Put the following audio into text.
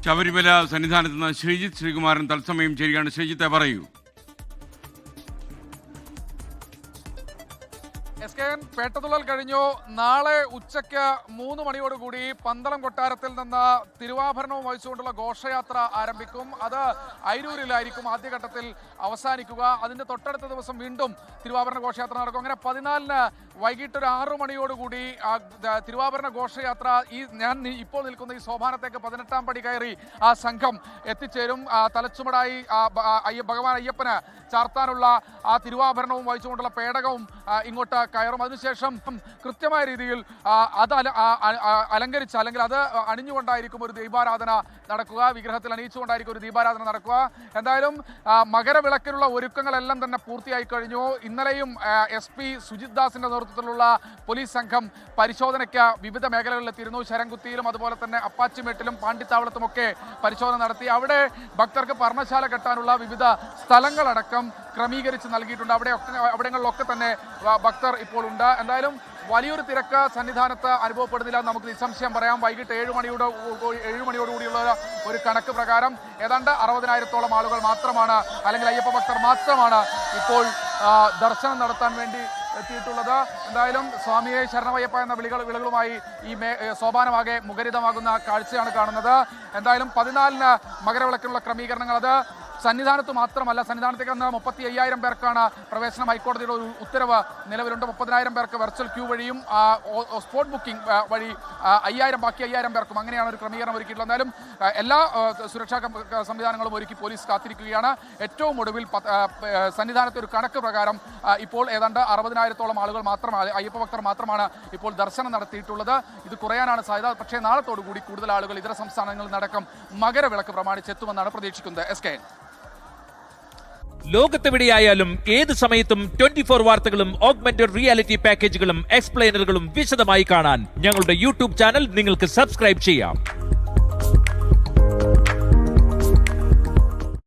ശബരിമല സന്നിധാനത്ത് നിന്ന് ശ്രീജിത്ത് ശ്രീകുമാരൻ തത്സമയം ചേരുകയാണ്. ശ്രീജിത്തെ പറയൂ. പേട്ടതുള്ളൽ കഴിഞ്ഞു. നാളെ ഉച്ചയ്ക്ക് 3 മണിയോടുകൂടി പന്തളം കൊട്ടാരത്തിൽ നിന്ന് തിരുവാഭരണവും വഹിച്ചുകൊണ്ടുള്ള ഘോഷയാത്ര ആരംഭിക്കും. അത് അയിരൂരിലായിരിക്കും ആദ്യഘട്ടത്തിൽ അവസാനിക്കുക. അതിന്റെ തൊട്ടടുത്ത ദിവസം വീണ്ടും തിരുവാഭരണ ഘോഷയാത്ര നടക്കും. അങ്ങനെ 14-ന് വൈകിട്ട് ഒരു 6 മണിയോടുകൂടി തിരുവാഭരണ ഘോഷയാത്ര ഞാൻ ഇപ്പോൾ നിൽക്കുന്ന ഈ സോപാനത്തേക്ക് 18-ാം പടി കയറി ആ സംഘം എത്തിച്ചേരും. തലച്ചുമടായി ഭഗവാൻ അയ്യപ്പന് ചാർത്താനുള്ള ആ തിരുവാഭരണവും വഹിച്ചുകൊണ്ടുള്ള പേടകവും ഇങ്ങോട്ട് കയറും. അതിനുശേഷം കൃത്യമായ രീതിയിൽ അത് അലങ്കരിച്ച് അല്ലെങ്കിൽ അത് അണിഞ്ഞുകൊണ്ടായിരിക്കും ഒരു ദീപാരാധന നടക്കുക. വിഗ്രഹത്തിൽ അണിയിച്ചുകൊണ്ടായിരിക്കും ഒരു ദീപാരാധന നടക്കുക. എന്തായാലും മകരവിളക്കിനുള്ള ഒരുക്കങ്ങളെല്ലാം തന്നെ പൂർത്തിയായി കഴിഞ്ഞു. ഇന്നലെയും SP സുജിത് ദാസിന്റെ നേതൃത്വത്തിലുള്ള പോലീസ് സംഘം പരിശോധനയ്ക്ക് വിവിധ മേഖലകളിലെത്തിയിരുന്നു. ശരംകുത്തിയിലും അതുപോലെ തന്നെ അപ്പാച്ചിമേട്ടിലും പാണ്ടിത്താവളത്തുമൊക്കെ പരിശോധന നടത്തി. അവിടെ ഭക്തർക്ക് പർണശാല കെട്ടാനുള്ള വിവിധ സ്ഥലങ്ങളടക്കം ക്രമീകരിച്ച് നൽകിയിട്ടുണ്ട്. അവിടങ്ങളിലൊക്കെ തന്നെ ഭക്തർ ഇപ്പോൾ ഉണ്ട്. എന്തായാലും വലിയൊരു തിരക്ക് സന്നിധാനത്ത് അനുഭവപ്പെടുന്നില്ല നമുക്ക് നിസ്സംശയം പറയാം. വൈകിട്ട് 7 മണിയോടുകൂടിയുള്ള ഒരു കണക്ക് പ്രകാരം ഏതാണ്ട് 60,000-ഓളം ആളുകൾ മാത്രമാണ്, അല്ലെങ്കിൽ അയ്യപ്പ ഭക്തർ മാത്രമാണ് ഇപ്പോൾ ദർശനം നടത്താൻ വേണ്ടി എത്തിയിട്ടുള്ളത്. എന്തായാലും സ്വാമിയെ ശരണമയ്യപ്പ എന്ന വിളികളുമായി ഈ സോപാനമാകെ മുഖരിതമാകുന്ന കാഴ്ചയാണ് കാണുന്നത്. എന്തായാലും 14-ന് മകരവിളക്കിനുള്ള ക്രമീകരണങ്ങൾ അത് സന്നിധാനത്ത് മാത്രമല്ല, സന്നിധാനത്തേക്ക് വന്ന 35,000 പേർക്കാണ് പ്രവേശനം. ഹൈക്കോടതിയുടെ ഒരു ഉത്തരവ് നിലവിലുണ്ട്. 30,000 പേർക്ക് വെർച്വൽ ക്യൂ വഴിയും സ്പോട്ട് ബുക്കിംഗ് വഴി 5,000 ബാക്കി 5,000 പേർക്കും അങ്ങനെയാണ് ഒരു ക്രമീകരണം ഒരുക്കിയിട്ടുള്ളത്. എന്തായാലും എല്ലാ സുരക്ഷാ സംവിധാനങ്ങളും ഒരുക്കി പോലീസ് കാത്തിരിക്കുകയാണ്. ഏറ്റവും ഒടുവിൽ സന്നിധാനത്തെ ഒരു കണക്ക് പ്രകാരം ഇപ്പോൾ ഏതാണ്ട് 60,000-ഓളം ആളുകൾ മാത്രമാണ്, അയ്യപ്പ ഭക്തർ മാത്രമാണ് ഇപ്പോൾ ദർശനം നടത്തിയിട്ടുള്ളത്. ഇത് കുറയാനാണ് സാധ്യത. പക്ഷേ നാളത്തോടുകൂടി കൂടുതൽ ആളുകൾ ഇതര സംസ്ഥാനങ്ങളിൽ നടക്കം മകരവിളക്ക് പ്രമാണിച്ചെത്തുമെന്നാണ് പ്രതീക്ഷിക്കുന്നത്. SK ലോകത്തെവിടെയായാലും ഏത് സമയത്തും 24 വാർത്തകളും ഓഗ്മെന്റഡ് റിയാലിറ്റി പാക്കേജുകളും എക്സ്പ്ലെയിനറുകളും വിശദമായി കാണാൻ ഞങ്ങളുടെ YouTube ചാനൽ നിങ്ങൾക്ക് സബ്സ്ക്രൈബ് ചെയ്യാം.